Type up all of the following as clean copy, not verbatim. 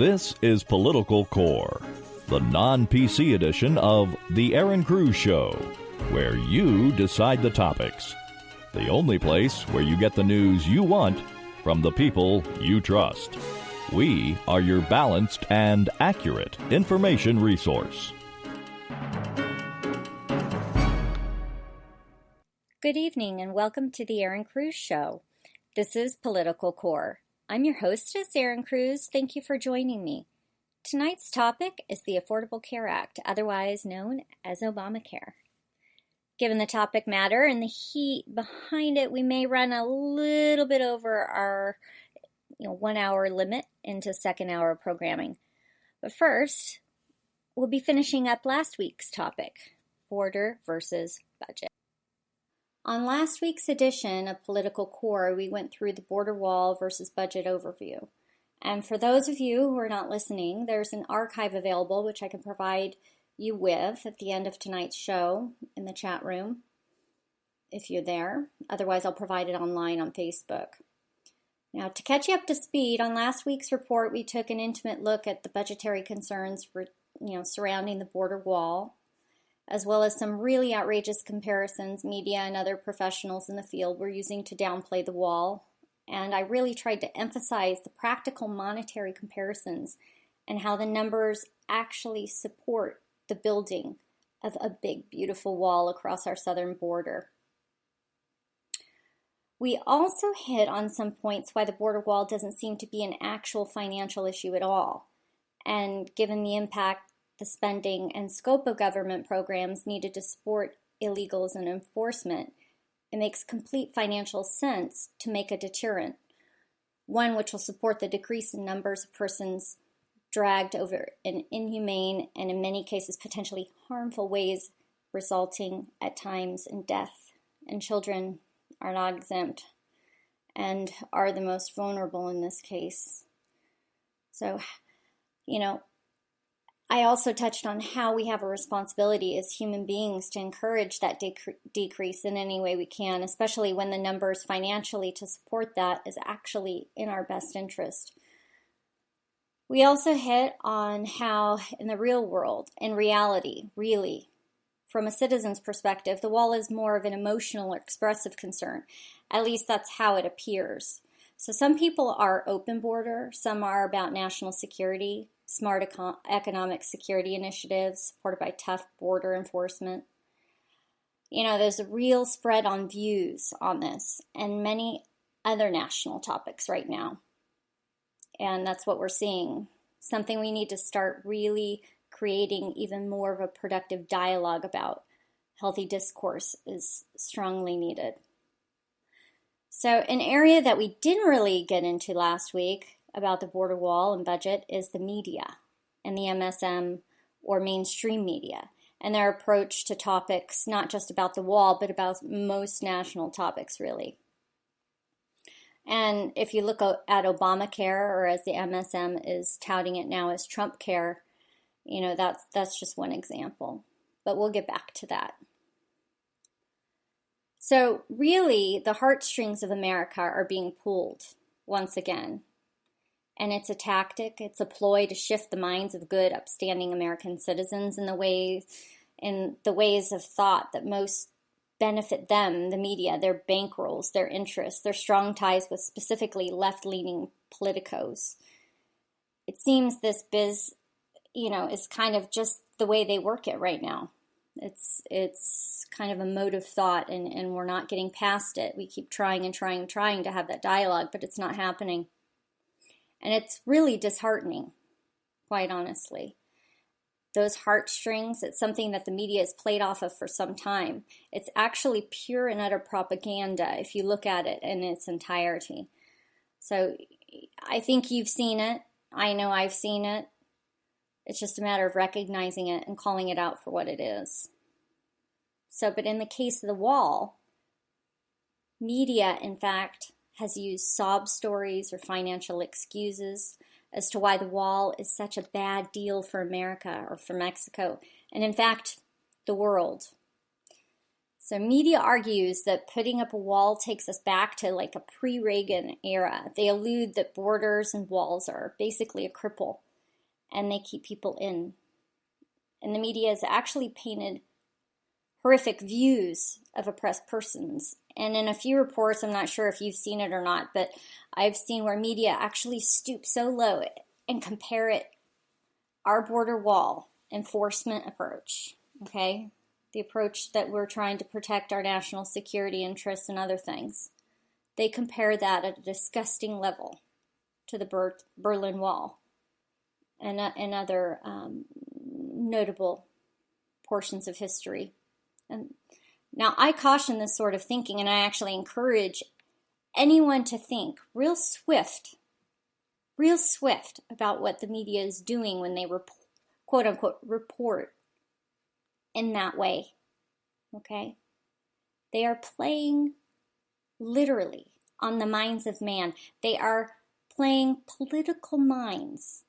This is Political Core, the non-PC edition of The Aaron Cruz Show, where you decide the topics. The only place where you get the news you want from the people you trust. We are your balanced and accurate information resource. Good evening and welcome to The Aaron Cruz Show. This is Political Core. I'm your hostess, Aaron Cruz. Thank you for joining me. Tonight's topic is the Affordable Care Act, otherwise known as Obamacare. Given the topic matter and the heat behind it, we may run a little bit over our 1 hour limit into second hour programming. But first, we'll be finishing up last week's topic, border versus budget. On last week's edition of Political Core, we went through the border wall versus budget overview. And for those of you who are not listening, there's an archive available which I can provide you with at the end of tonight's show in the chat room, if you're there. Otherwise, I'll provide it online on Facebook. Now, to catch you up to speed, on last week's report, we took an intimate look at the budgetary concerns surrounding the border wall, as well as some really outrageous comparisons media and other professionals in the field were using to downplay the wall. And I really tried to emphasize the practical monetary comparisons and how the numbers actually support the building of a big, beautiful wall across our southern border. We also hit on some points why the border wall doesn't seem to be an actual financial issue at all. And given the impact, the spending and scope of government programs needed to support illegals and enforcement, it makes complete financial sense to make a deterrent, one which will support the decrease in numbers of persons dragged over in inhumane and in many cases potentially harmful ways, resulting at times in death. And children are not exempt and are the most vulnerable in this case. So, I also touched on how we have a responsibility as human beings to encourage that decrease in any way we can, especially when the numbers financially to support that is actually in our best interest. We also hit on how in the real world, in reality, really, from a citizen's perspective, the wall is more of an emotional or expressive concern. At least that's how it appears. So some people are open border, some are about national security, smart economic security initiatives supported by tough border enforcement. There's a real spread on views on this and many other national topics right now. And that's what we're seeing. Something we need to start really creating even more of a productive dialogue about. Healthy discourse is strongly needed. So an area that we didn't really get into last week about the border wall and budget is the media and the MSM or mainstream media and their approach to topics not just about the wall but about most national topics really. And if you look at Obamacare, or as the MSM is touting it now as Trump care, that's just one example. But we'll get back to that. So really, the heartstrings of America are being pulled once again. And it's a tactic, it's a ploy to shift the minds of good, upstanding American citizens in the ways of thought that most benefit them, the media, their bankrolls, their interests, their strong ties with specifically left-leaning politicos. It seems this biz, is kind of just the way they work it right now. It's kind of a mode of thought, and we're not getting past it. We keep trying and trying to have that dialogue, but it's not happening. And it's really disheartening, quite honestly. Those heartstrings, it's something that the media has played off of for some time. It's actually pure and utter propaganda if you look at it in its entirety. So I think you've seen it. I know I've seen it. It's just a matter of recognizing it and calling it out for what it is. But in the case of the wall, media, in fact, has used sob stories or financial excuses as to why the wall is such a bad deal for America or for Mexico, and in fact, the world. So media argues that putting up a wall takes us back to like a pre-Reagan era. They allude that borders and walls are basically a cripple and they keep people in. And the media has actually painted horrific views of oppressed persons. And in a few reports, I'm not sure if you've seen it or not, but I've seen where media actually stoop so low and compare it, our border wall enforcement approach, okay? The approach that we're trying to protect our national security interests and other things. They compare that at a disgusting level to the Berlin Wall and other notable portions of history. And now, I caution this sort of thinking, and I actually encourage anyone to think real swift about what the media is doing when they quote unquote report in that way. Okay? They are playing literally on the minds of man. They are playing political minds.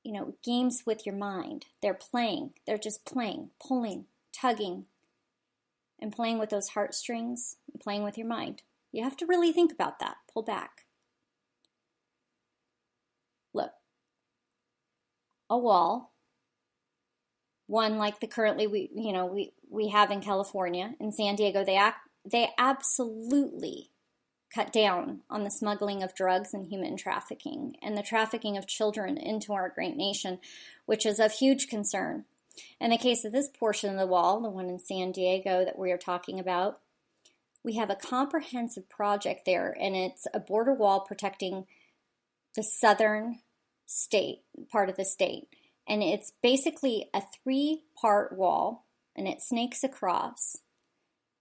You know, games with your mind. They're just playing, pulling, tugging, and playing with those heartstrings, and playing with your mind. You have to really think about that. Pull back. Look, a wall, one like the currently we have in California, in San Diego, they absolutely cut down on the smuggling of drugs and human trafficking and the trafficking of children into our great nation, which is of huge concern. In the case of this portion of the wall, the one in San Diego that we are talking about, we have a comprehensive project there, and it's a border wall protecting the southern part of the state. And it's basically a 3-part wall, and it snakes across,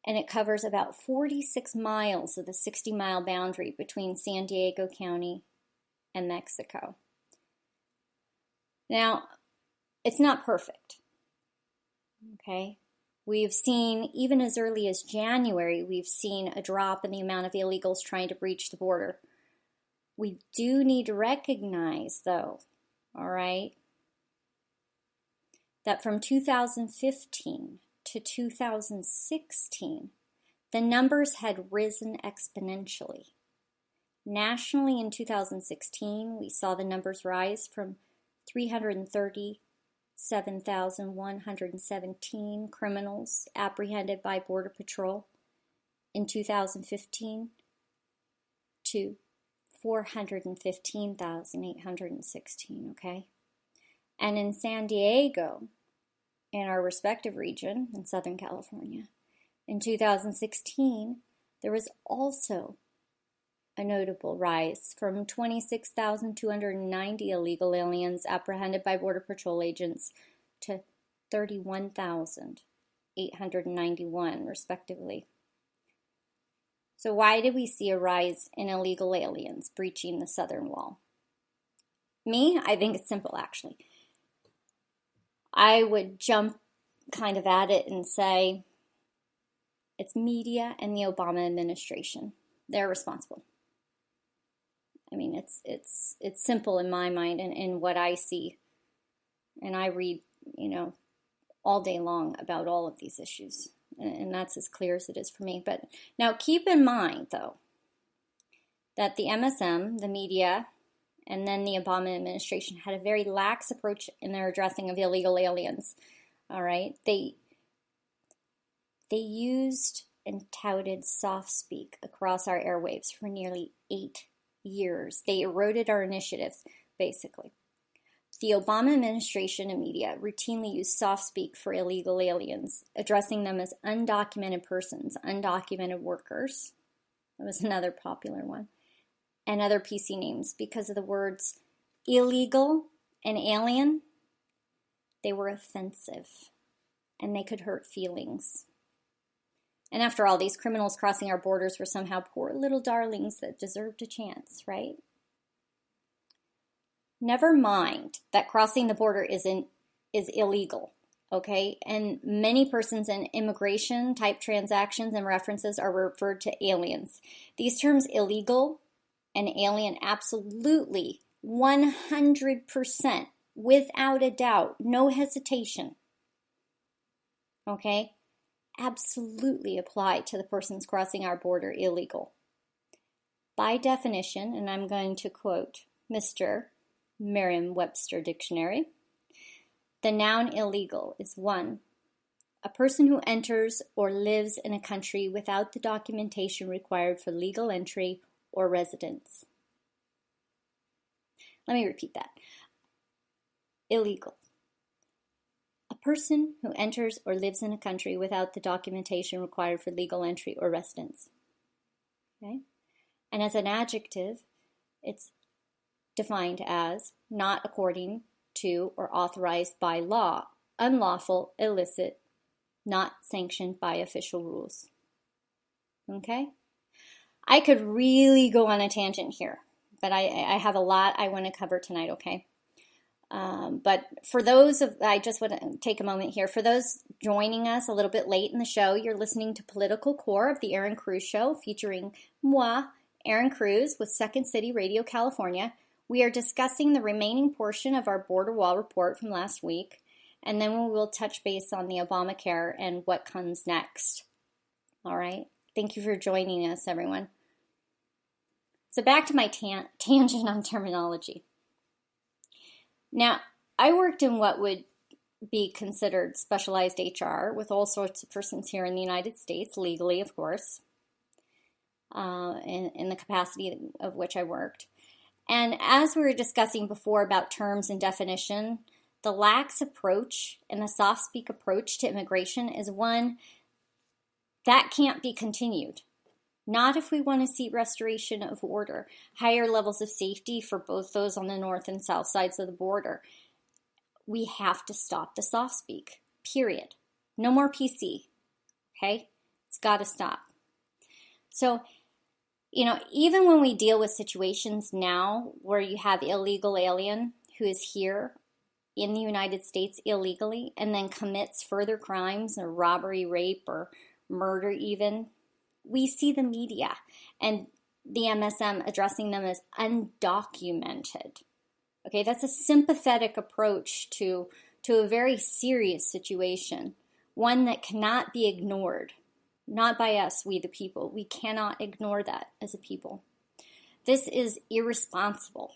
and it covers about 46 miles of the 60-mile boundary between San Diego County and Mexico. Now, it's not perfect. Okay, we've seen, even as early as January, we've seen a drop in the amount of illegals trying to breach the border. We do need to recognize, though, all right, that from 2015 to 2016, the numbers had risen exponentially. Nationally, in 2016, we saw the numbers rise from 337,117 criminals apprehended by Border Patrol in 2015 to 415,816, okay? And in San Diego, in our respective region in Southern California, in 2016, there was also a notable rise from 26,290 illegal aliens apprehended by Border Patrol agents to 31,891, respectively. So why did we see a rise in illegal aliens breaching the southern wall? I think it's simple, actually. I would jump kind of at it and say it's media and the Obama administration. They're responsible. I mean, it's simple in my mind and in what I see. And I read, all day long about all of these issues. And that's as clear as it is for me. But now keep in mind, though, that the MSM, the media, and then the Obama administration had a very lax approach in their addressing of illegal aliens. All right? They used and touted soft speak across our airwaves for nearly 8 years. They eroded our initiatives, basically. The Obama administration and media routinely used soft speak for illegal aliens, addressing them as undocumented persons, undocumented workers. That was another popular one. And other PC names because of the words illegal and alien. They were offensive and they could hurt feelings. And after all, these criminals crossing our borders were somehow poor little darlings that deserved a chance, right? Never mind that crossing the border is illegal, okay? And many persons in immigration type transactions and references are referred to aliens. These terms illegal and alien absolutely 100% without a doubt, no hesitation, okay? Absolutely apply to the persons crossing our border illegal. By definition, and I'm going to quote Mr. Merriam-Webster Dictionary. The noun illegal is 1. A person who enters or lives in a country without the documentation required for legal entry or residence. Let me repeat that. Illegal. A person who enters or lives in a country without the documentation required for legal entry or residence. Okay? And as an adjective, it's defined as not according to or authorized by law, unlawful, illicit, not sanctioned by official rules. Okay? I could really go on a tangent here, but I have a lot I want to cover tonight, okay? But for those I just want to take a moment here. For those joining us a little bit late in the show, you're listening to Political Core of the Erin Cruz Show, featuring moi, Erin Cruz, with Second City Radio California. We are discussing the remaining portion of our border wall report from last week, and then we will touch base on the Obamacare and what comes next. All right? Thank you for joining us, everyone. So back to my tangent on terminology. Now, I worked in what would be considered specialized HR with all sorts of persons here in the United States, legally, of course, in the capacity of which I worked. And as we were discussing before about terms and definition, the lax approach and the soft speak approach to immigration is one that can't be continued. Not if we want to see restoration of order, higher levels of safety for both those on the north and south sides of the border. We have to stop the soft speak, period. No more PC, okay? It's got to stop. So, even when we deal with situations now where you have illegal alien who is here in the United States illegally and then commits further crimes or robbery, rape, or murder even, we see the media and the MSM addressing them as undocumented. Okay, that's a sympathetic approach to a very serious situation, one that cannot be ignored. Not by us, we the people. We cannot ignore that as a people. This is irresponsible.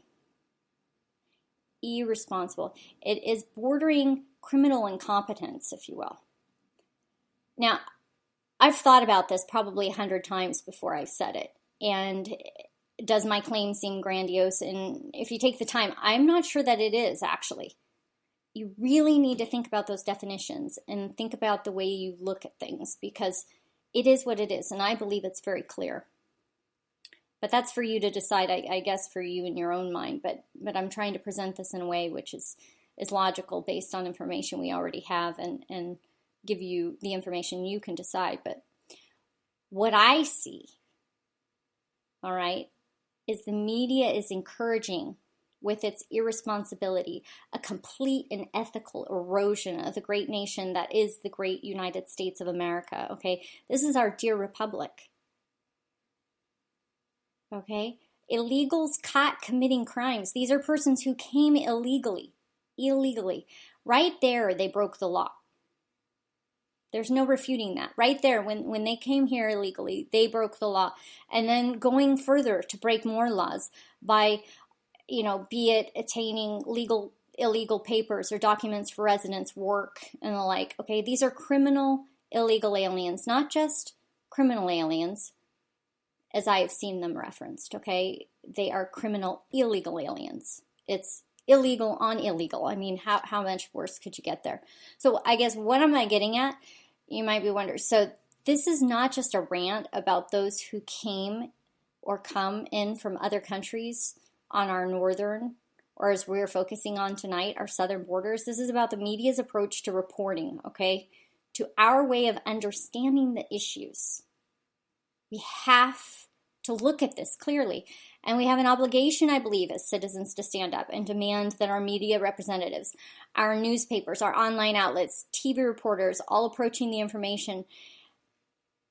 Irresponsible. It is bordering criminal incompetence, if you will. Now, I've thought about this probably 100 times before I've said it. And does my claim seem grandiose? And if you take the time, I'm not sure that it is, actually. You really need to think about those definitions and think about the way you look at things, because it is what it is, and I believe it's very clear. But that's for you to decide, I guess, for you in your own mind. But I'm trying to present this in a way which is logical based on information we already have and give you the information you can decide. But what I see, all right, is the media is encouraging, with its irresponsibility, a complete and ethical erosion of the great nation that is the great United States of America, okay? This is our dear republic, okay? Illegals caught committing crimes. These are persons who came illegally. Right there, they broke the law. There's no refuting that. Right there, when they came here illegally, they broke the law. And then going further to break more laws by, be it attaining illegal papers or documents for residence, work, and the like. Okay, these are criminal, illegal aliens, not just criminal aliens, as I have seen them referenced, okay? They are criminal, illegal aliens. It's illegal on illegal. I mean, how much worse could you get there? So I guess what am I getting at? You might be wondering. So this is not just a rant about those who came or come in from other countries on our northern, or as we're focusing on tonight, our southern borders. This is about the media's approach to reporting, okay? To our way of understanding the issues. We have to look at this clearly. And we have an obligation, I believe, as citizens to stand up and demand that our media representatives, our newspapers, our online outlets, TV reporters, all approaching the information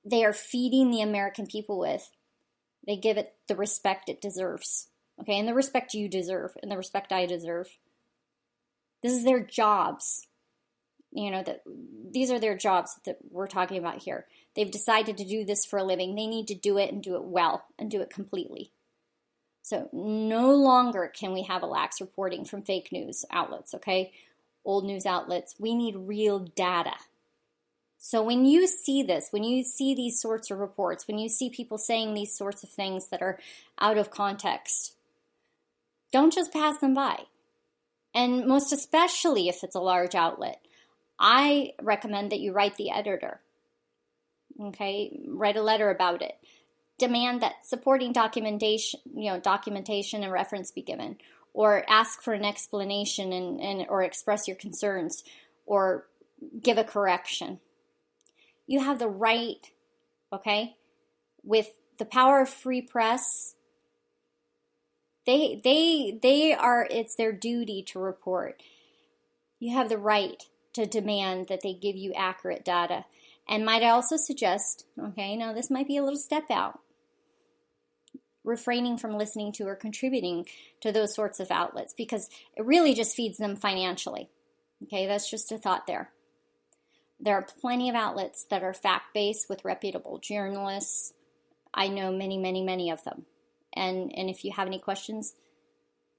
they are feeding the American people with, they give it the respect it deserves. Okay, and the respect you deserve, and the respect I deserve. This is their jobs. These are their jobs that we're talking about here. They've decided to do this for a living. They need to do it and do it well and do it completely. So no longer can we have a lax reporting from fake news outlets, okay? Old news outlets. We need real data. So when you see this, when you see these sorts of reports, when you see people saying these sorts of things that are out of context, don't just pass them by. And most especially if it's a large outlet, I recommend that you write the editor. Okay, write a letter about it. Demand that supporting documentation and reference be given, or ask for an explanation and or express your concerns, or give a correction. You have the right, okay, with the power of free press. They are, it's their duty to report. You have the right to demand that they give you accurate data. And might I also suggest, okay, now this might be a little step out, refraining from listening to or contributing to those sorts of outlets, because it really just feeds them financially. Okay, that's just a thought there. There are plenty of outlets that are fact-based with reputable journalists. I know many, many, many of them. And if you have any questions,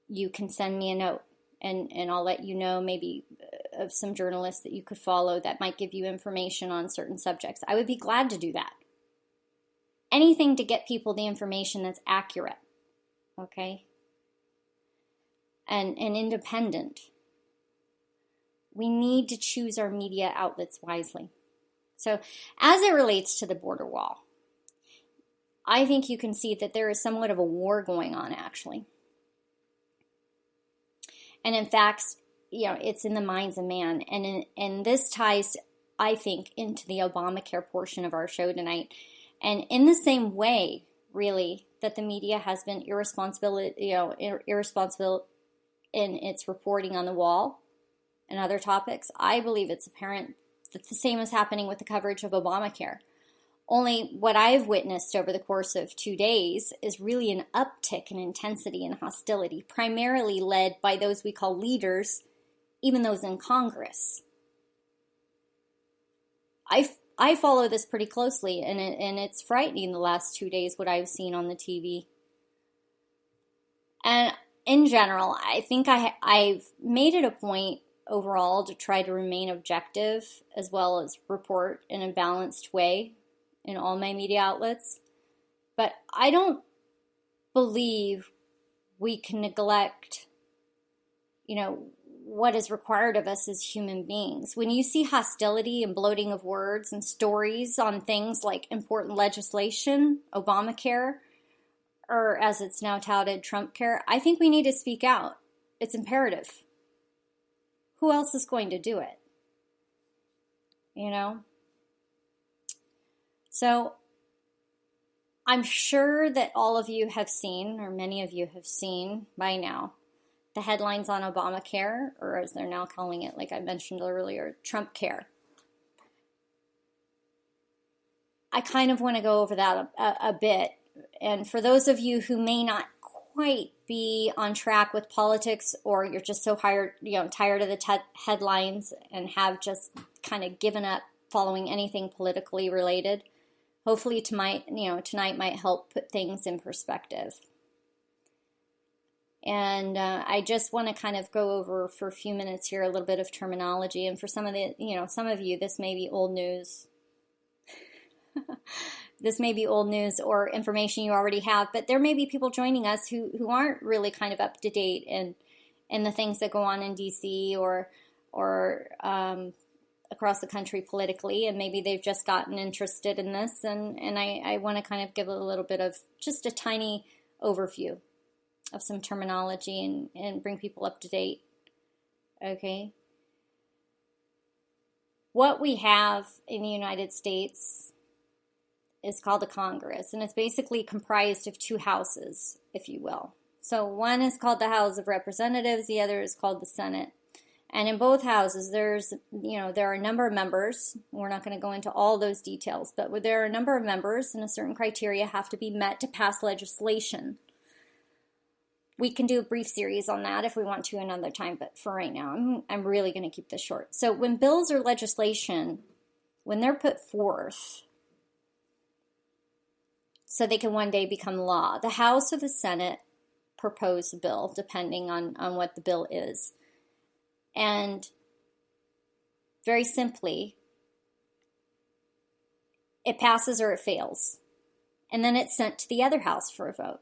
you can send me a note, and I'll let you know maybe of some journalists that you could follow that might give you information on certain subjects. I would be glad to do that. Anything to get people the information that's accurate, okay? And independent. We need to choose our media outlets wisely. So as it relates to the border wall, I think you can see that there is somewhat of a war going on, actually. And in fact, it's in the minds of man. And this ties, I think, into the Obamacare portion of our show tonight. And in the same way, really, that the media has been irresponsible in its reporting on the wall and other topics, I believe it's apparent that the same is happening with the coverage of Obamacare. Only what I've witnessed over the course of 2 days is really an uptick in intensity and hostility, primarily led by those we call leaders, even those in Congress. I follow this pretty closely, and it's frightening the last 2 days what I've seen on the TV. And in general, I think I've made it a point overall to try to remain objective as well as report in a balanced way in all my media outlets. But I don't believe we can neglect, what is required of us as human beings. When you see hostility and bloating of words and stories on things like important legislation, Obamacare, or as it's now touted, Trumpcare, I think we need to speak out. It's imperative. Who else is going to do it? So I'm sure that all of you have seen, or many of you have seen by now, the headlines on Obamacare, or as they're now calling it, like I mentioned earlier, Trumpcare. I kind of want to go over that a bit. And for those of you who may not quite be on track with politics, or you're just so tired of the headlines and have just kind of given up following anything politically related, hopefully tonight might help put things in perspective. And I just want to kind of go over for a few minutes here a little bit of terminology. And for some of you, this may be old news. This may be old news or information you already have, but there may be people joining us who aren't really kind of up to date in the things that go on in D.C. or across the country politically, and maybe they've just gotten interested in this. And I want to kind of give a little bit of just a tiny overview of some terminology and bring people up to date. Okay. What we have in the United States is called the Congress, and it's basically comprised of two houses, if you will. So one is called the House of Representatives, the other is called the Senate. And in both houses, there are a number of members. We're not going to go into all those details, but there are a number of members, and a certain criteria have to be met to pass legislation. We can do a brief series on that if we want to another time, but for right now, I'm really going to keep this short. So when bills or legislation, when they're put forth, so they can one day become law, the House or the Senate propose a bill, depending on what the bill is. And very simply, it passes or it fails. And then it's sent to the other house for a vote.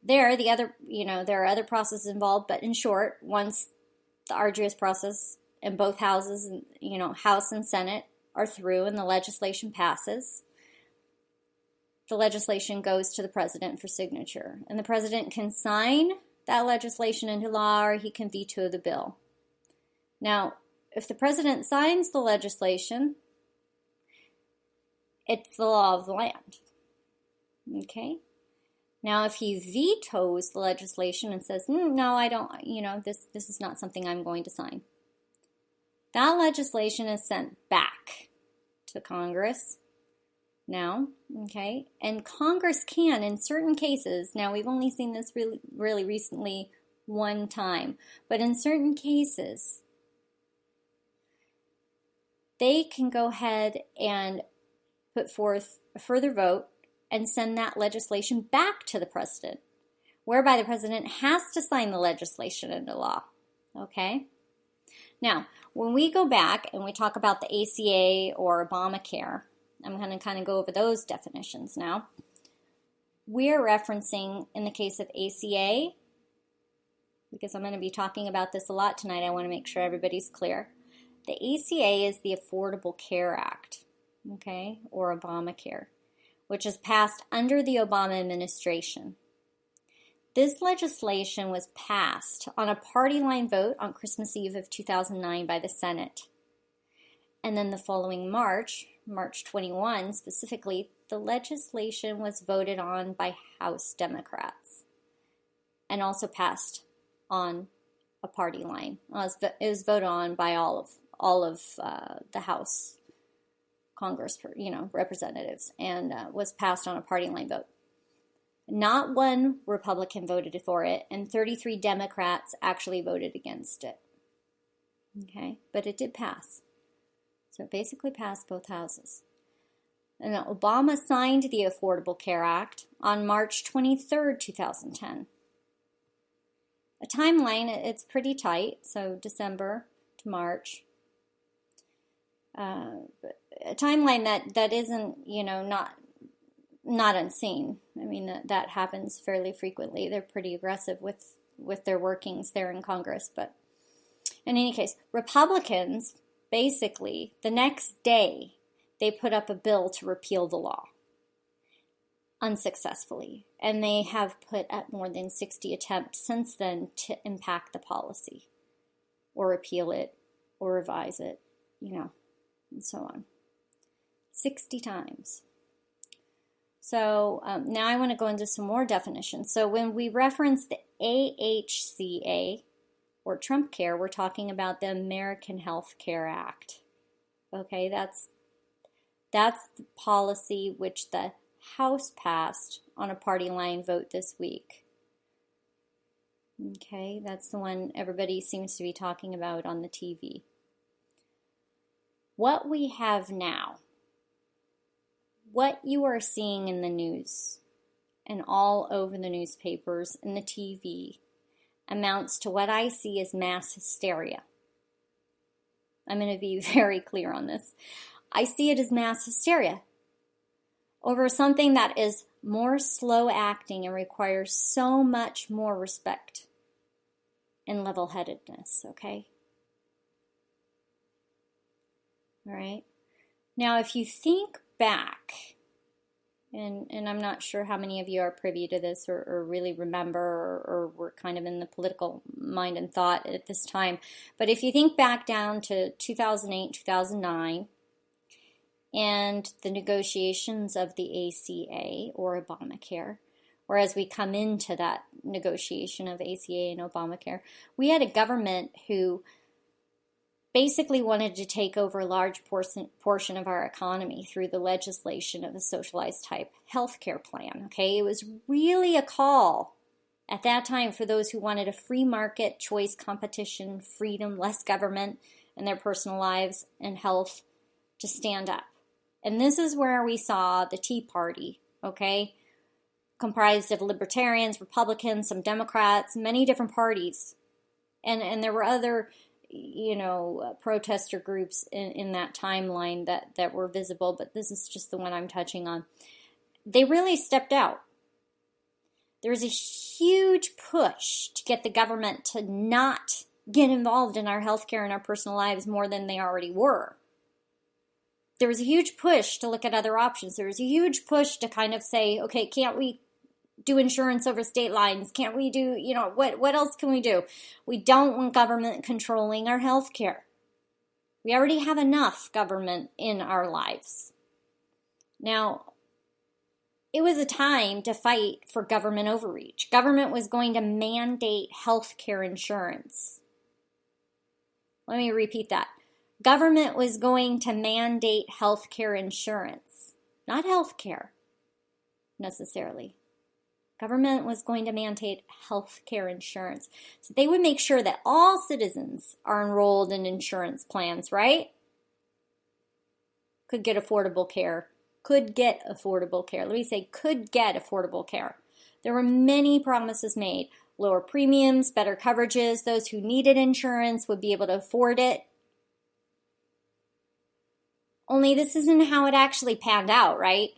There are other processes involved, but in short, once the arduous process in both houses, House and Senate are through and the legislation passes, the legislation goes to the president for signature. And the president can sign that legislation into law or he can veto the bill. Now, if the president signs the legislation, it's the law of the land. Okay? Now, if he vetoes the legislation and says, no, I don't, this is not something I'm going to sign, that legislation is sent back to Congress now, okay? And Congress can, in certain cases, now we've only seen this really recently one time, but in certain cases, they can go ahead and put forth a further vote and send that legislation back to the president, whereby the president has to sign the legislation into law, okay? Now, when we go back and we talk about the ACA or Obamacare, I'm going to kind of go over those definitions now. We're referencing, in the case of ACA, because I'm going to be talking about this a lot tonight, I want to make sure everybody's clear. The ACA is the Affordable Care Act, okay, or Obamacare, which is passed under the Obama administration. This legislation was passed on a party line vote on Christmas Eve of 2009 by the Senate. And then the following March 21 specifically, the legislation was voted on by House Democrats and also passed on a party line. It was voted on by all of the House Congress, representatives, and was passed on a party line vote. Not one Republican voted for it, and 33 Democrats actually voted against it. Okay, but it did pass. So it basically passed both houses. And Obama signed the Affordable Care Act on March 23rd, 2010. A timeline, it's pretty tight, so December to March. A timeline that isn't, not unseen. I mean, that happens fairly frequently. They're pretty aggressive with their workings there in Congress. But in any case, Republicans, basically, the next day, they put up a bill to repeal the law, unsuccessfully. And they have put up more than 60 attempts since then to impact the policy, or repeal it, or revise it, and so on. 60 times. So now I want to go into some more definitions. So when we reference the AHCA, or Trump Care, we're talking about the American Health Care Act. Okay, that's the policy which the House passed on a party line vote this week. Okay, that's the one everybody seems to be talking about on the TV. What we have now, what you are seeing in the news and all over the newspapers and the TV amounts to what I see as mass hysteria. I'm going to be very clear on this. I see it as mass hysteria over something that is more slow acting and requires so much more respect and level-headedness, okay? All right. Now, if you think back, and I'm not sure how many of you are privy to this or really remember or were kind of in the political mind and thought at this time, but if you think back down to 2008, 2009, and the negotiations of the ACA or Obamacare, or as we come into that negotiation of ACA and Obamacare, we had a government who basically wanted to take over a large portion of our economy through the legislation of a socialized type healthcare plan. Okay, it was really a call at that time for those who wanted a free market, choice, competition, freedom, less government in their personal lives and health to stand up. And this is where we saw the Tea Party, okay, comprised of libertarians, Republicans, some Democrats, many different parties. And there were other, protester groups in that timeline that were visible, but this is just the one I'm touching on. They really stepped out. There was a huge push to get the government to not get involved in our healthcare and our personal lives more than they already were. There was a huge push to look at other options. There was a huge push to kind of say, okay, can't we do insurance over state lines? Can't we do, what else can we do? We don't want government controlling our healthcare. We already have enough government in our lives. Now, it was a time to fight for government overreach. Government was going to mandate healthcare insurance. Let me repeat that. Government was going to mandate healthcare insurance, not healthcare necessarily. Government was going to mandate healthcare insurance. So they would make sure that all citizens are enrolled in insurance plans, right? Could get affordable care. Could get affordable care. Let me say could get affordable care. There were many promises made. Lower premiums, better coverages. Those who needed insurance would be able to afford it. Only this isn't how it actually panned out, right?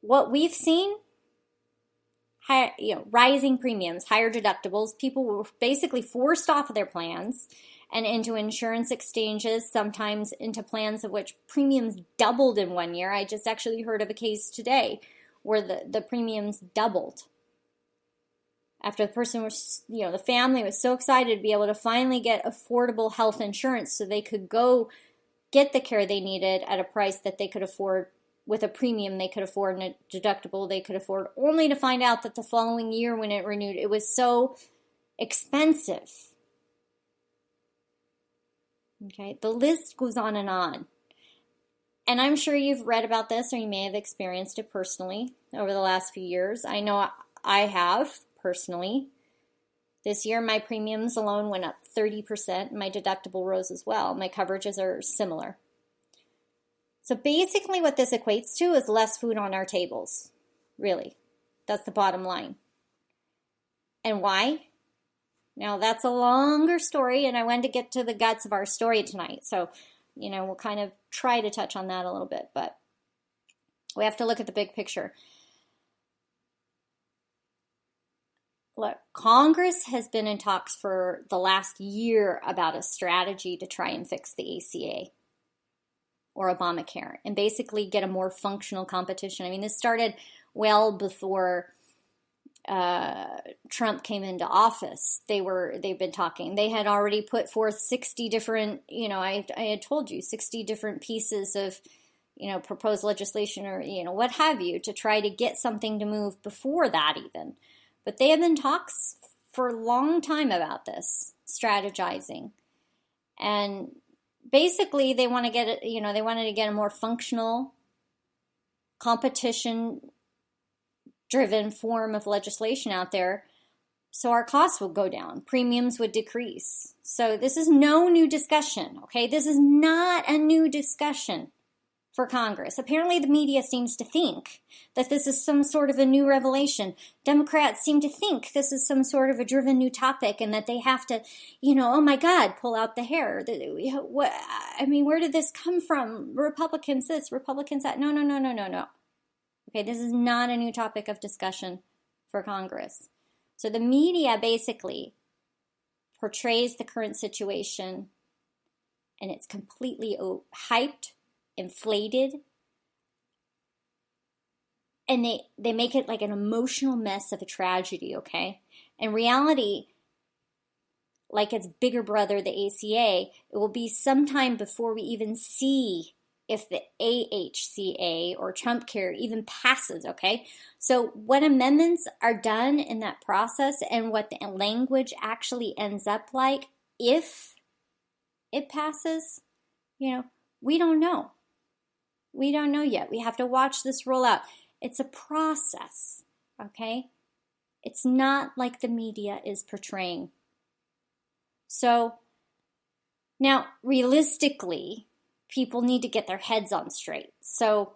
What we've seen, rising premiums, higher deductibles. People were basically forced off of their plans and into insurance exchanges, sometimes into plans of which premiums doubled in 1 year. I just actually heard of a case today where the premiums doubled. After the person was, the family was so excited to be able to finally get affordable health insurance so they could go get the care they needed at a price that they could afford, with a premium they could afford and a deductible they could afford, only to find out that the following year when it renewed, it was so expensive. Okay, the list goes on and on. And I'm sure you've read about this or you may have experienced it personally over the last few years. I know I have personally. This year, my premiums alone went up 30%. My deductible rose as well. My coverages are similar. So basically what this equates to is less food on our tables. Really. That's the bottom line. And why? Now, that's a longer story, and I wanted to get to the guts of our story tonight. So, we'll kind of try to touch on that a little bit, but we have to look at the big picture. Look, Congress has been in talks for the last year about a strategy to try and fix the ACA or Obamacare and basically get a more functional competition. I mean, this started well before Trump came into office. They've been talking. They had already put forth 60 different, I had told you, 60 different pieces of, proposed legislation or, what have you, to try to get something to move before that even. But they have been talks for a long time about this, strategizing. And basically they want to get it, they wanted to get a more functional, competition-driven form of legislation out there so our costs would go down, premiums would decrease. So this is no new discussion, okay? This is not a new discussion for Congress. Apparently the media seems to think that this is some sort of a new revelation. Democrats seem to think this is some sort of a driven new topic and that they have to, oh my God, pull out the hair. Where did this come from? Republicans this, Republicans that. No. Okay, this is not a new topic of discussion for Congress. So the media basically portrays the current situation and it's completely hyped, inflated, and they make it like an emotional mess of a tragedy, okay? In reality, like its bigger brother, the ACA, it will be sometime before we even see if the AHCA or Trump Care even passes, okay? So what amendments are done in that process and what the language actually ends up like if it passes, we don't know. We don't know yet. We have to watch this roll out. It's a process, okay? It's not like the media is portraying. So now, realistically, people need to get their heads on straight. So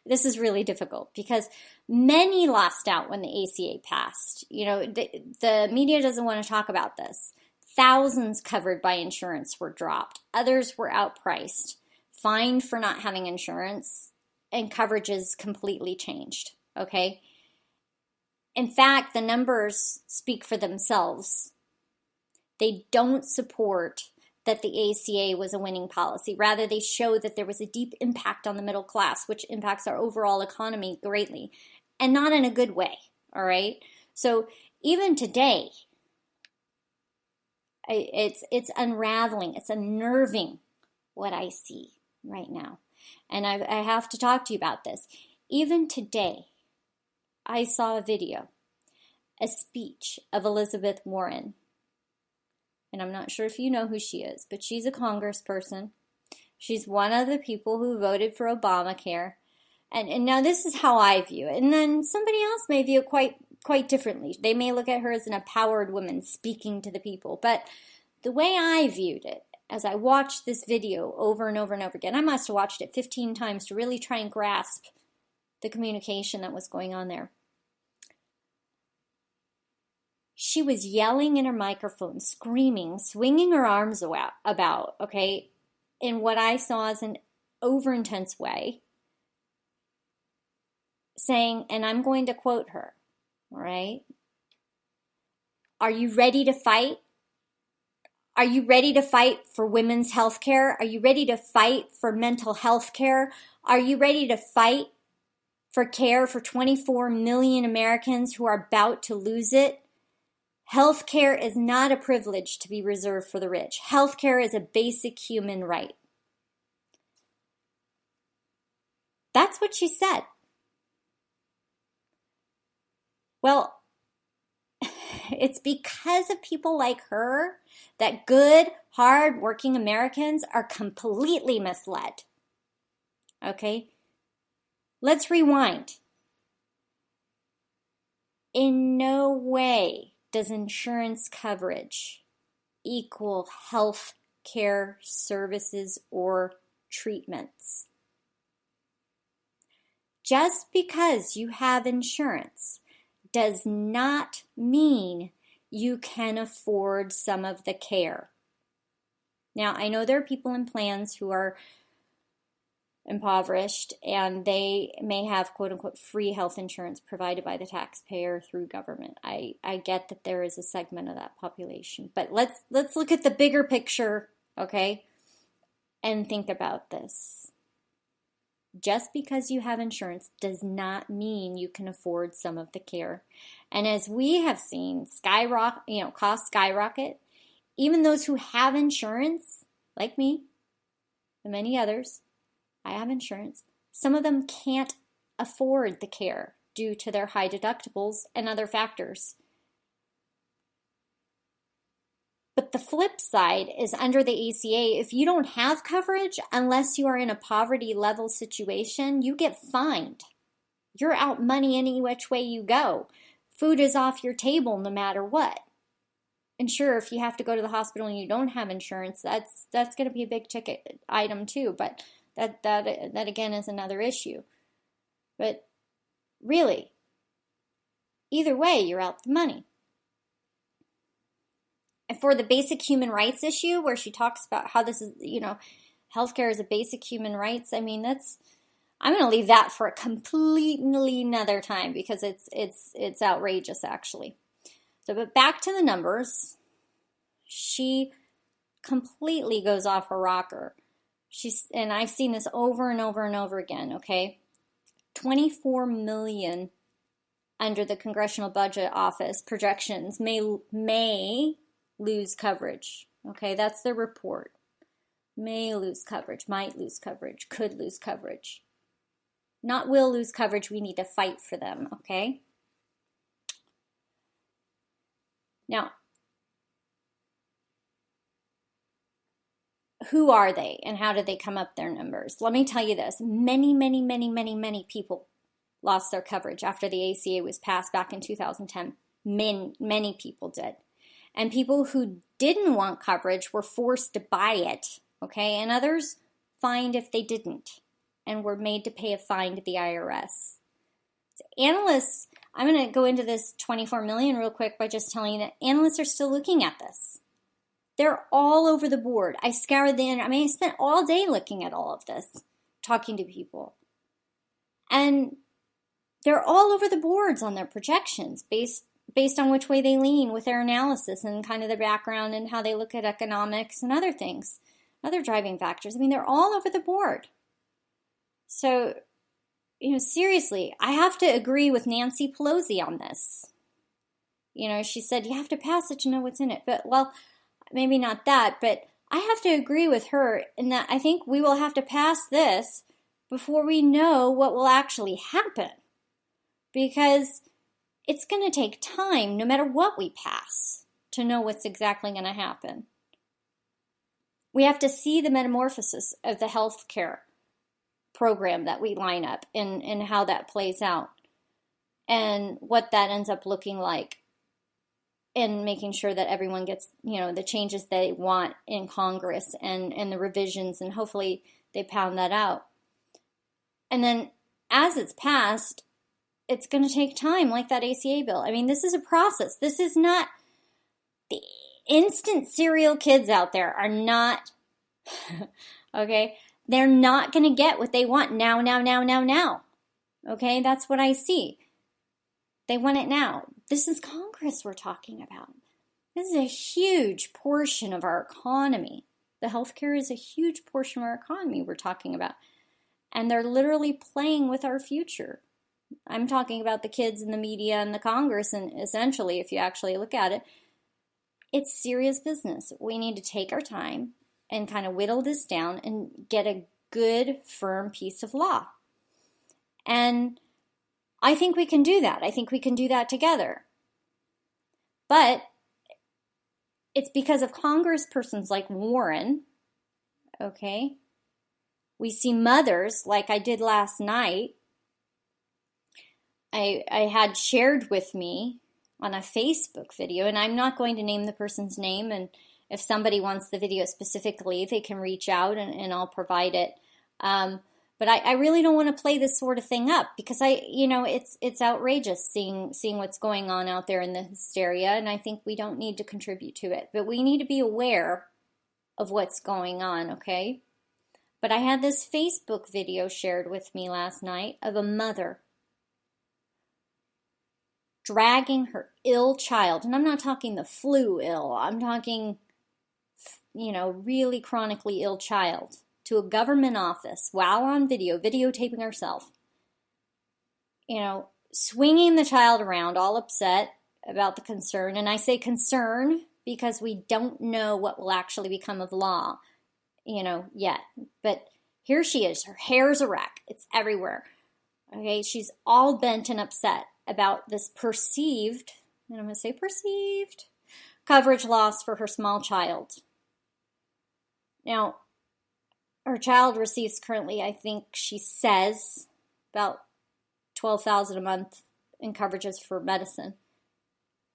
this is really difficult because many lost out when the ACA passed. The media doesn't want to talk about this. Thousands covered by insurance were dropped. Others were outpriced, fined for not having insurance, and coverages completely changed, okay? In fact, the numbers speak for themselves. They don't support that the ACA was a winning policy. Rather, they show that there was a deep impact on the middle class, which impacts our overall economy greatly, and not in a good way, all right? So even today, it's unraveling, it's unnerving what I see right now. And I have to talk to you about this. Even today, I saw a video, a speech of Elizabeth Warren. And I'm not sure if you know who she is, but she's a congressperson. She's one of the people who voted for Obamacare. And now this is how I view it. And then somebody else may view it quite differently. They may look at her as an empowered woman speaking to the people. But the way I viewed it, as I watched this video over and over and over again, I must have watched it 15 times to really try and grasp the communication that was going on there. She was yelling in her microphone, screaming, swinging her arms about, okay, in what I saw as an over-intense way, saying, and I'm going to quote her, all right? Are you ready to fight? Are you ready to fight for women's health care? Are you ready to fight for mental health care? Are you ready to fight for care for 24 million Americans who are about to lose it? Health care is not a privilege to be reserved for the rich. Health care is a basic human right. That's what she said. Well, it's because of people like her that good, hard-working Americans are completely misled. Okay? Let's rewind. In no way does insurance coverage equal health care services or treatments. Just because you have insurance does not mean you can afford some of the care. Now, I know there are people in plans who are impoverished and they may have quote-unquote free health insurance provided by the taxpayer through government. I get that there is a segment of that population, but let's look at the bigger picture, okay, and think about this. Just because you have insurance does not mean you can afford some of the care. And as we have seen costs skyrocket, even those who have insurance, like me and many others, I have insurance, some of them can't afford the care due to their high deductibles and other factors. But the flip side is under the ACA, if you don't have coverage, unless you are in a poverty level situation, you get fined. You're out money any which way you go. Food is off your table no matter what. And sure, if you have to go to the hospital and you don't have insurance, that's going to be a big ticket item too. But that again is another issue. But really, either way, you're out the money. And for the basic human rights issue, where she talks about how this is, healthcare is a basic human rights. I mean, I'm going to leave that for a completely another time because it's outrageous, actually. So, but back to the numbers. She completely goes off her rocker. And I've seen this over and over and over again, okay? 24 million under the Congressional Budget Office projections may lose coverage. Okay, that's the report. May lose coverage, might lose coverage, could lose coverage. Not will lose coverage, we need to fight for them, okay? Now, who are they and how did they come up their numbers? Let me tell you this. Many people lost their coverage after the ACA was passed back in 2010. Many people did. And people who didn't want coverage were forced to buy it, okay? And others fined if they didn't. and were made to pay a fine to the IRS. So analysts, I'm going to go into this 24 million real quick by just telling you that analysts are still looking at this. They're all over the board. I scoured the internet. I spent all day looking at all of this, talking to people. And they're all over the boards on their projections based on which way they lean with their analysis and kind of their background and how they look at economics and other things, other driving factors. They're all over the board. So, seriously, I have to agree with Nancy Pelosi on this. She said you have to pass it to know what's in it. But, well, maybe not that, but I have to agree with her in that I think we will have to pass this before we know what will actually happen. Because it's going to take time, no matter what we pass, to know what's exactly going to happen. We have to see the metamorphosis of the health care program that we line up and how that plays out and what that ends up looking like, and making sure that everyone gets, the changes they want in Congress and the revisions, and hopefully they pound that out. And then as it's passed, it's going to take time, like that ACA bill. This is a process. This is not, the instant cereal kids out there are not, okay? They're not going to get what they want now. Okay? That's what I see. They want it now. This is Congress we're talking about. This is a huge portion of our economy. The healthcare is a huge portion of our economy we're talking about. And they're literally playing with our future. I'm talking about the kids and the media and the Congress, and essentially, if you actually look at it, it's serious business. We need to take our time and kind of whittle this down and get a good, firm piece of law. And I think we can do that. I think we can do that together. But it's because of congresspersons like Warren, okay? We see mothers, like I did last night, I had shared with me on a Facebook video, and I'm not going to name the person's name, and if somebody wants the video specifically, they can reach out and I'll provide it. But I really don't want to play this sort of thing up because it's outrageous seeing what's going on out there in the hysteria, and I think we don't need to contribute to it. But we need to be aware of what's going on, okay? But I had this Facebook video shared with me last night of a mother dragging her ill child, and I'm not talking the flu ill, I'm talking, really chronically ill child, to a government office while on videotaping herself, swinging the child around, all upset about the concern. And I say concern because we don't know what will actually become of law, yet. But here she is, her hair's a wreck, it's everywhere. Okay, she's all bent and upset about this perceived, and I'm going to say perceived, coverage loss for her small child. Now, her child receives currently, I think she says, about $12,000 a month in coverages for medicine.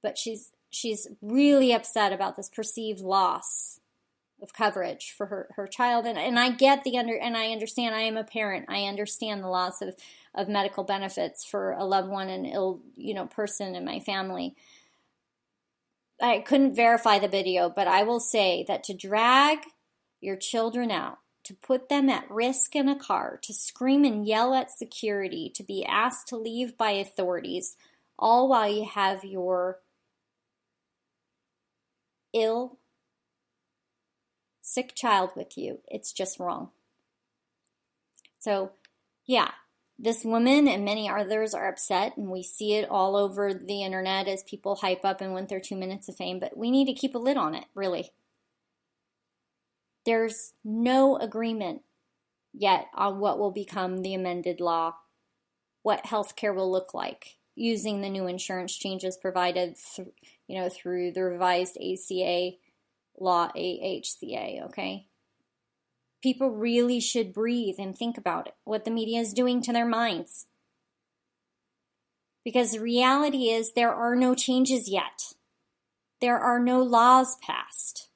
But she's really upset about this perceived loss of coverage for her child. And I get and I understand, I am a parent. I understand the loss of medical benefits for a loved one, an ill, person in my family. I couldn't verify the video, but I will say that to drag your children out, to put them at risk in a car, to scream and yell at security, to be asked to leave by authorities, all while you have your ill, sick child with you, it's just wrong. So, yeah, this woman and many others are upset, and we see it all over the internet as people hype up and want their 2 minutes of fame, but we need to keep a lid on it, really. There's no agreement yet on what will become the amended law, what healthcare will look like using the new insurance changes provided through the revised ACA law, AHCA, okay? People really should breathe and think about it, what the media is doing to their minds. Because the reality is there are no changes yet. There are no laws passed.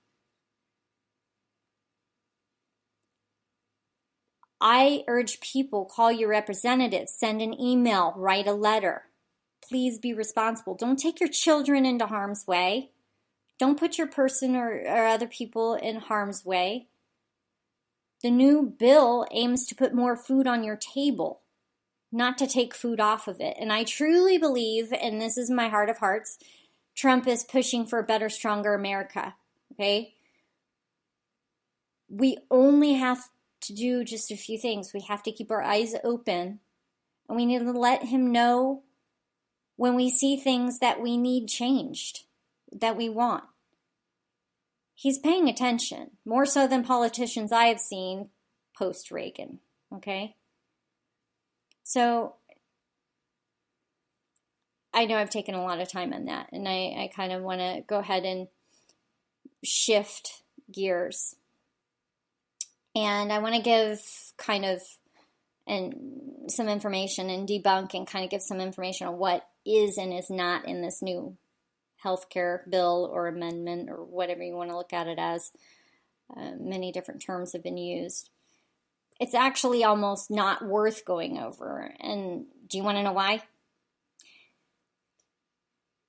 I urge people, call your representatives, send an email, write a letter. Please be responsible. Don't take your children into harm's way. Don't put your person or other people in harm's way. The new bill aims to put more food on your table, not to take food off of it. And I truly believe, and this is my heart of hearts, Trump is pushing for a better, stronger America, okay? We only have to do just a few things. We have to keep our eyes open, and we need to let him know when we see things that we need changed, that we want. He's paying attention, more so than politicians I have seen post-Reagan, okay? So, I know I've taken a lot of time on that, and I kind of want to go ahead and shift gears. And I want to give kind of some information and debunk and kind of give some information on what is and is not in this new healthcare bill or amendment or whatever you want to look at it as. Many different terms have been used. It's actually almost not worth going over. And do you want to know why?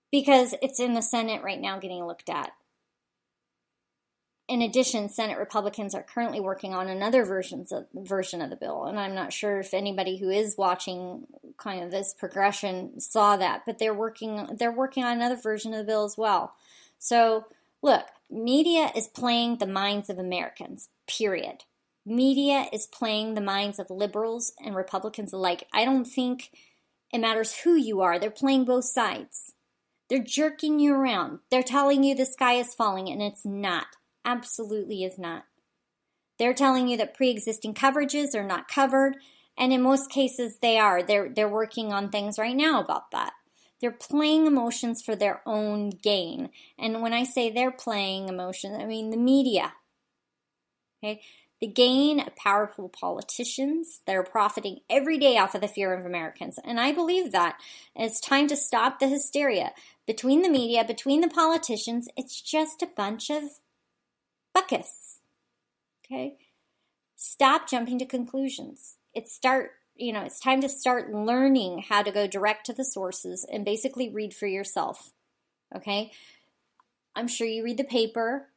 Because it's in the Senate right now getting looked at. In addition, Senate Republicans are currently working on another version of the bill, and I'm not sure if anybody who is watching kind of this progression saw that, but they're working on another version of the bill as well. So, look, media is playing the minds of Americans, period. Media is playing the minds of liberals and Republicans alike. I don't think it matters who you are. They're playing both sides. They're jerking you around. They're telling you the sky is falling, and it's not. Absolutely is not. They're telling you that pre-existing coverages are not covered, and in most cases they are. They're working on things right now about that. They're playing emotions for their own gain. And when I say they're playing emotions, I mean the media. Okay? The gain of powerful politicians that are profiting every day off of the fear of Americans. And I believe that. And it's time to stop the hysteria. Between the media, between the politicians, it's just a bunch of buckus. Okay? Stop jumping to conclusions. It's time to start learning how to go direct to the sources and basically read for yourself. Okay? I'm sure you read the paper,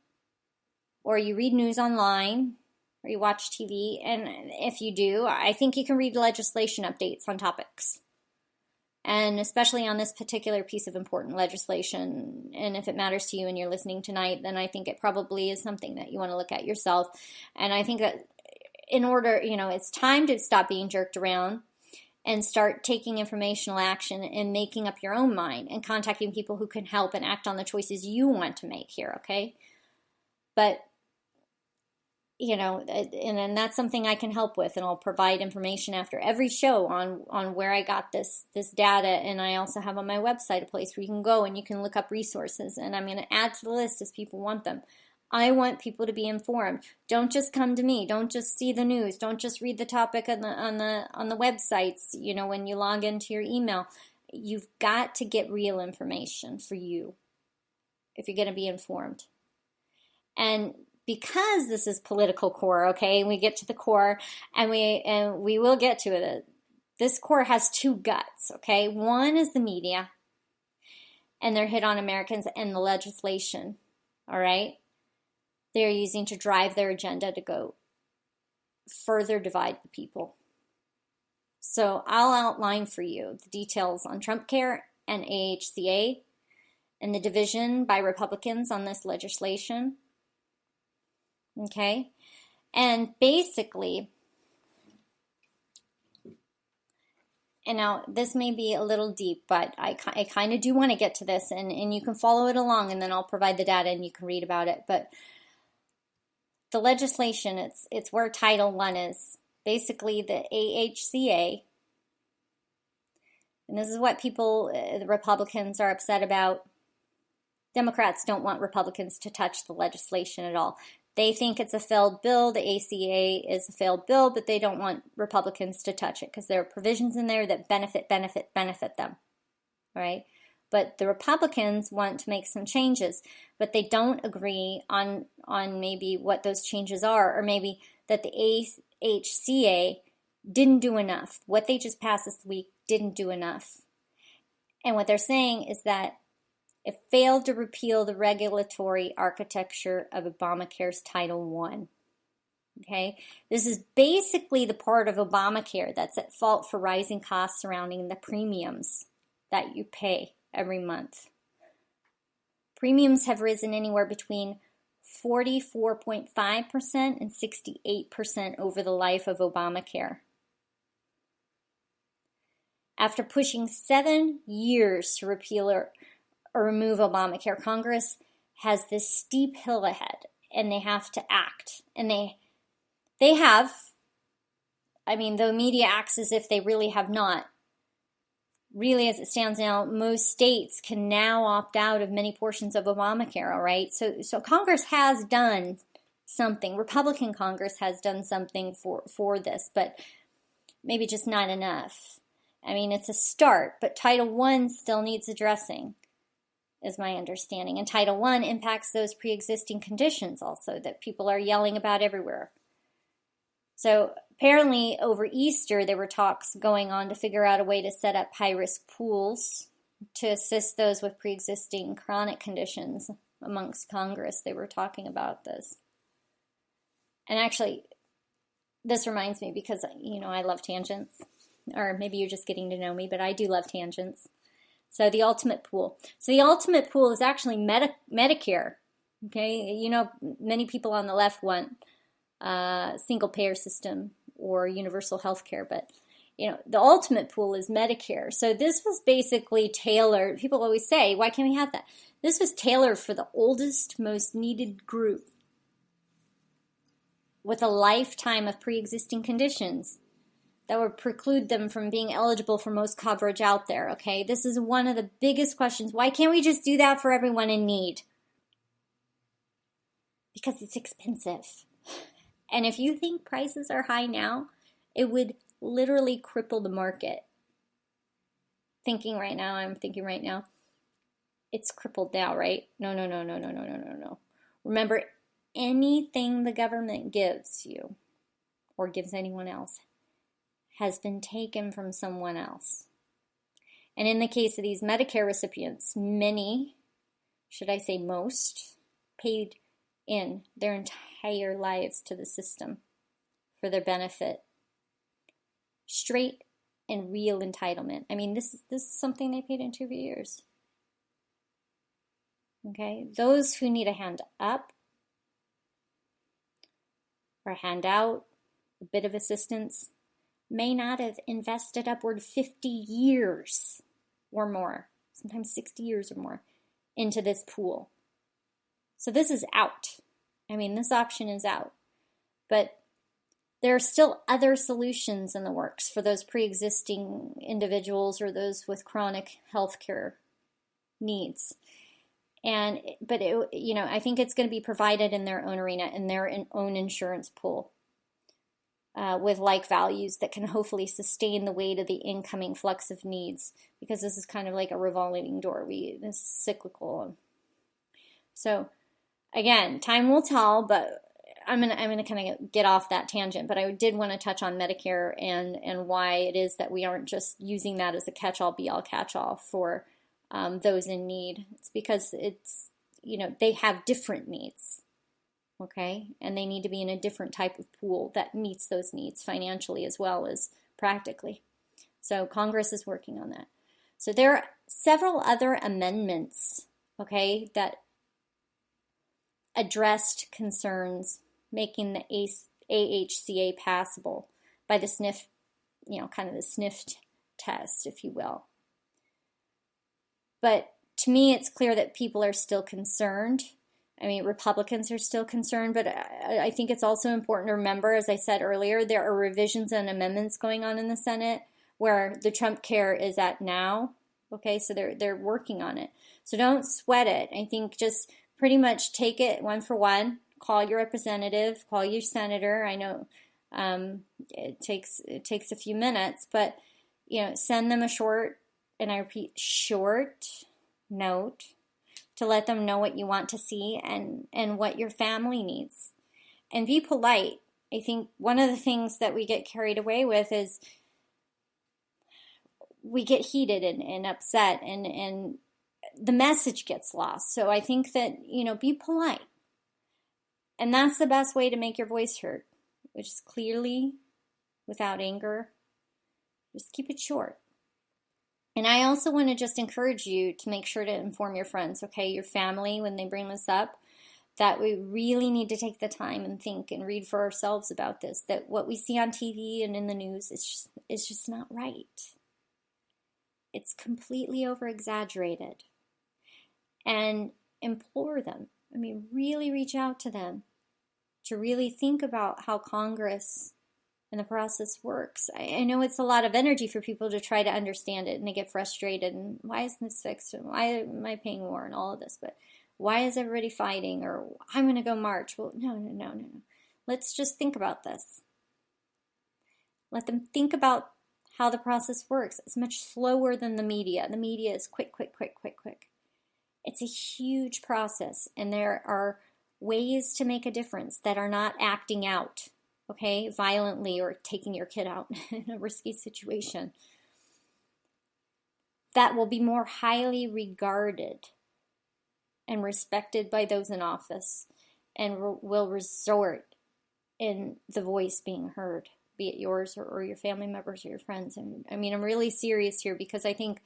or you read news online, or you watch TV, and if you do, I think you can read legislation updates on topics. And especially on this particular piece of important legislation, and if it matters to you and you're listening tonight, then I think it probably is something that you want to look at yourself. And I think that in order, it's time to stop being jerked around and start taking informational action and making up your own mind and contacting people who can help and act on the choices you want to make here, okay? But and that's something I can help with, and I'll provide information after every show on where I got this data, and I also have on my website a place where you can go and you can look up resources, and I'm going to add to the list as people want them. I want people to be informed. Don't just come to me. Don't just see the news. Don't just read the topic on the websites, when you log into your email. You've got to get real information for you if you're going to be informed. And because this is political core, okay, we get to the core, and we will get to it. This core has two guts, okay? One is the media, and they're hit on Americans, and the legislation, all right? They're using to drive their agenda to go further divide the people. So I'll outline for you the details on TrumpCare and AHCA and the division by Republicans on this legislation. Okay, and basically, and now this may be a little deep, but I kind of do want to get to this, and you can follow it along, and then I'll provide the data and you can read about it. But the legislation, it's where Title I is, basically the AHCA, and this is what the Republicans are upset about. Democrats don't want Republicans to touch the legislation at all. They think it's a failed bill. The ACA is a failed bill, but they don't want Republicans to touch it because there are provisions in there that benefit them, right? But the Republicans want to make some changes, but they don't agree on maybe what those changes are, or maybe that the AHCA didn't do enough. What they just passed this week didn't do enough. And what they're saying is that it failed to repeal the regulatory architecture of Obamacare's Title I. Okay? This is basically the part of Obamacare that's at fault for rising costs surrounding the premiums that you pay every month. Premiums have risen anywhere between 44.5% and 68% over the life of Obamacare. After pushing 7 years to repeal or remove Obamacare, Congress has this steep hill ahead, and they have to act. And they have, I mean, the media acts as if they really have not. Really, as it stands now, most states can now opt out of many portions of Obamacare, all right? So Congress has done something. Republican Congress has done something for this, but maybe just not enough. I mean, it's a start, but Title I still needs addressing, is my understanding. And Title I impacts those pre-existing conditions also that people are yelling about everywhere. So apparently over Easter, there were talks going on to figure out a way to set up high-risk pools to assist those with pre-existing chronic conditions amongst Congress. They were talking about this. And actually, this reminds me because, I love tangents. Or maybe you're just getting to know me, but I do love tangents. So the ultimate pool. So the ultimate pool is actually Medicare. Okay, many people on the left want single payer system or universal health care, but the ultimate pool is Medicare. So this was basically tailored. People always say, why can't we have that? This was tailored for the oldest, most needed group with a lifetime of pre-existing conditions that would preclude them from being eligible for most coverage out there, okay? This is one of the biggest questions. Why can't we just do that for everyone in need? Because it's expensive. And if you think prices are high now, it would literally cripple the market. I'm thinking right now, it's crippled now, right? No. Remember, anything the government gives you or gives anyone else has been taken from someone else. And in the case of these Medicare recipients, many, should I say most, paid in their entire lives to the system for their benefit. Straight and real entitlement. I mean, this is something they paid into for years. Okay? Those who need a hand up or a handout, a bit of assistance, may not have invested upward 50 years or more, sometimes 60 years or more, into this pool. So this is out. I mean, this option is out. But there are still other solutions in the works for those pre-existing individuals or those with chronic health care needs. But I think it's going to be provided in their own arena, in their own insurance pool. With like values that can hopefully sustain the weight of the incoming flux of needs, because this is kind of like a revolving door. This is cyclical. So again, time will tell, but I'm gonna kind of get off that tangent. But I did want to touch on Medicare and why it is that we aren't just using that as a catch-all, be-all, catch-all for those in need. It's because they have different needs. Okay, and they need to be in a different type of pool that meets those needs financially as well as practically. So Congress is working on that. So there are several other amendments, okay, that addressed concerns making the AHCA passable by the sniff, kind of the sniff test, if you will. But to me, it's clear that people are still concerned. I mean, Republicans are still concerned, but I think it's also important to remember, as I said earlier, there are revisions and amendments going on in the Senate where the Trump care is at now. Okay, so they're working on it. So don't sweat it. I think just pretty much take it one for one. Call your representative, call your senator. I know it takes a few minutes, but send them a short, and I repeat, short note to let them know what you want to see and what your family needs. And be polite. I think one of the things that we get carried away with is we get heated and upset, and the message gets lost. So I think that, be polite. And that's the best way to make your voice heard, which is clearly, without anger. Just keep it short. And I also want to just encourage you to make sure to inform your friends, okay, your family, when they bring this up, that we really need to take the time and think and read for ourselves about this, that what we see on TV and in the news is just not right. It's completely over-exaggerated. And implore them. Really reach out to them to really think about how Congress and the process works. I know it's a lot of energy for people to try to understand it, and they get frustrated, and why isn't this fixed, and why am I paying more, and all of this, but why is everybody fighting, or I'm going to go march. Well, no. Let's just think about this. Let them think about how the process works. It's much slower than the media. The media is quick. It's a huge process, and there are ways to make a difference that are not acting out, okay, violently, or taking your kid out in a risky situation. That will be more highly regarded and respected by those in office, and will resort in the voice being heard, be it yours or your family members or your friends. And I'm really serious here, because I think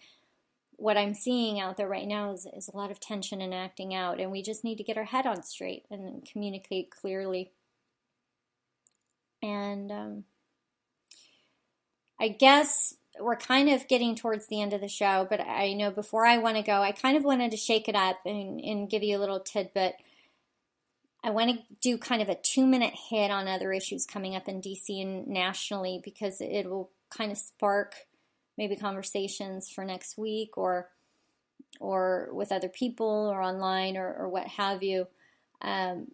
what I'm seeing out there right now is a lot of tension and acting out, and we just need to get our head on straight and communicate clearly. And I guess we're kind of getting towards the end of the show, but I know before I want to go, I kind of wanted to shake it up and give you a little tidbit. I want to do kind of a 2-minute hit on other issues coming up in DC and nationally, because it will kind of spark maybe conversations for next week, or with other people, or online, or what have you. I'm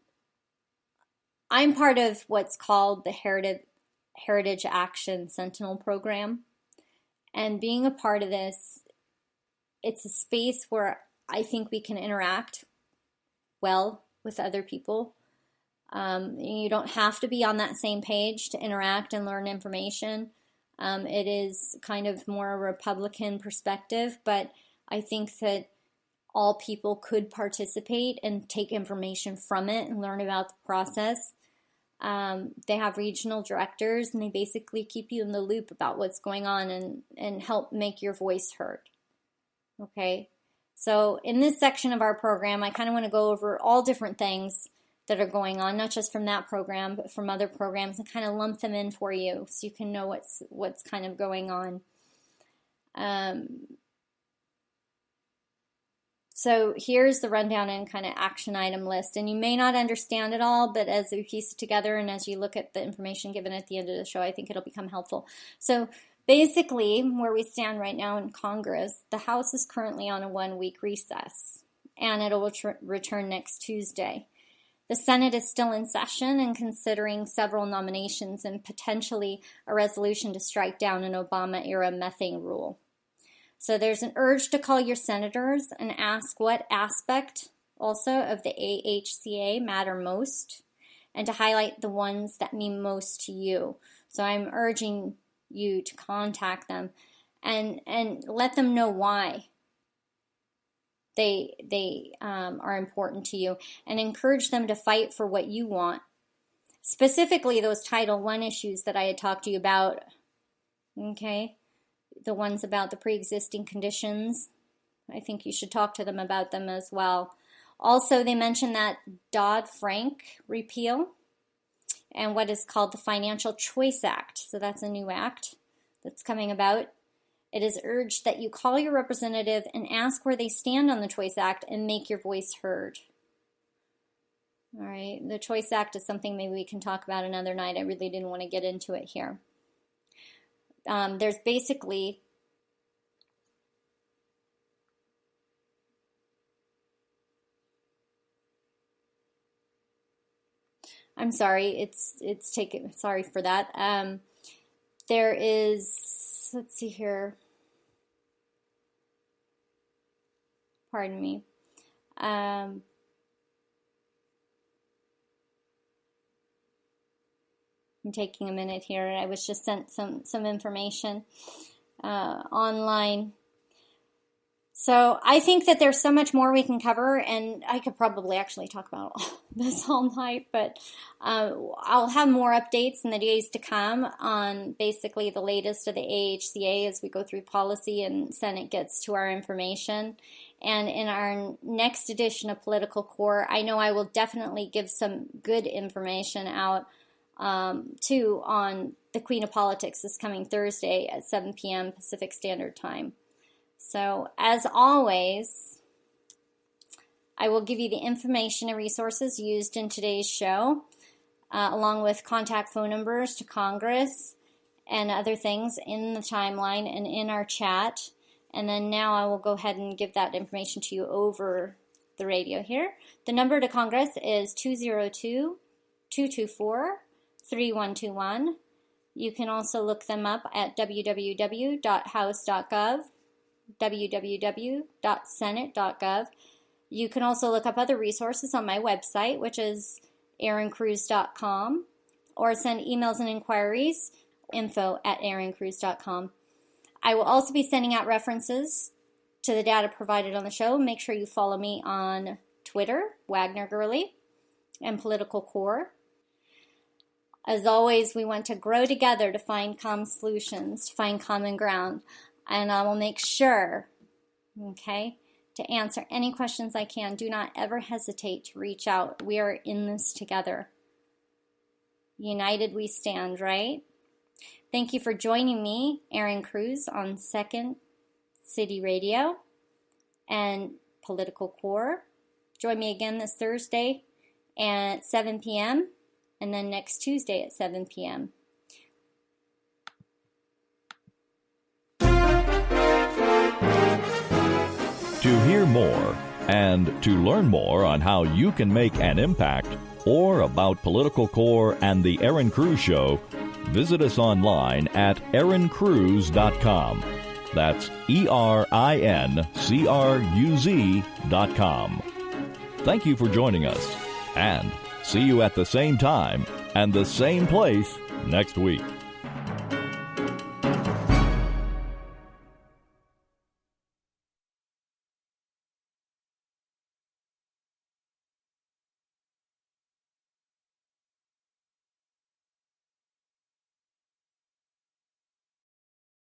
part of what's called the Heritage Action Sentinel program. And being a part of this, it's a space where I think we can interact well with other people. You don't have to be on that same page to interact and learn information. It is kind of more a Republican perspective, but I think that all people could participate and take information from it and learn about the process. They have regional directors, and they basically keep you in the loop about what's going on and help make your voice heard. Okay? So in this section of our program, I kind of want to go over all different things that are going on, not just from that program, but from other programs, and kind of lump them in for you so you can know what's kind of going on. So here's the rundown and kind of action item list, and you may not understand it all, but as we piece it together and as you look at the information given at the end of the show, I think it'll become helpful. So basically, where we stand right now in Congress, the House is currently on a 1-week recess, and it'll return next Tuesday. The Senate is still in session and considering several nominations and potentially a resolution to strike down an Obama-era methane rule. So there's an urge to call your senators and ask what aspect also of the AHCA matter most, and to highlight the ones that mean most to you. So I'm urging you to contact them and let them know why they are important to you, and encourage them to fight for what you want. Specifically, those Title I issues that I had talked to you about, okay? The ones about the pre-existing conditions. I think you should talk to them about them as well. Also, they mentioned that Dodd-Frank repeal and what is called the Financial Choice Act. So that's a new act that's coming about. It is urged that you call your representative and ask where they stand on the Choice Act and make your voice heard. All right, the Choice Act is something maybe we can talk about another night. I really didn't want to get into it here. There's basically I'm sorry, it's taken. Sorry for that. There is, let's see here. Pardon me. I'm taking a minute here. I was just sent some information online. So I think that there's so much more we can cover, and I could probably actually talk about this all night, but I'll have more updates in the days to come on basically the latest of the AHCA as we go through policy and Senate gets to our information. And in our next edition of Political Core, I know I will definitely give some good information out too on the Queen of Politics this coming Thursday at 7 p.m. Pacific Standard Time. So, as always, I will give you the information and resources used in today's show, along with contact phone numbers to Congress and other things in the timeline and in our chat. And then now I will go ahead and give that information to you over the radio here. The number to Congress is 202-224-3121. You can also look them up at www.house.gov. www.senate.gov. You can also look up other resources on my website, which is aaroncruz.com, or send emails and inquiries, info@aaroncruz.com. I will also be sending out references to the data provided on the show. Make sure you follow me on Twitter, Wagner Gurley, and Political Core. As always, we want to grow together to find common solutions, to find common ground. And I will make sure, to answer any questions I can. Do not ever hesitate to reach out. We are in this together. United we stand, right? Thank you for joining me, Aaron Cruz, on Second City Radio and Political Core. Join me again this Thursday at 7 p.m. and then next Tuesday at 7 p.m. To hear more and to learn more on how you can make an impact or about Political Core and the Aaron Cruz Show, visit us online at aaroncruz.com. That's ERINCRUZ.com. Thank you for joining us, and see you at the same time and the same place next week.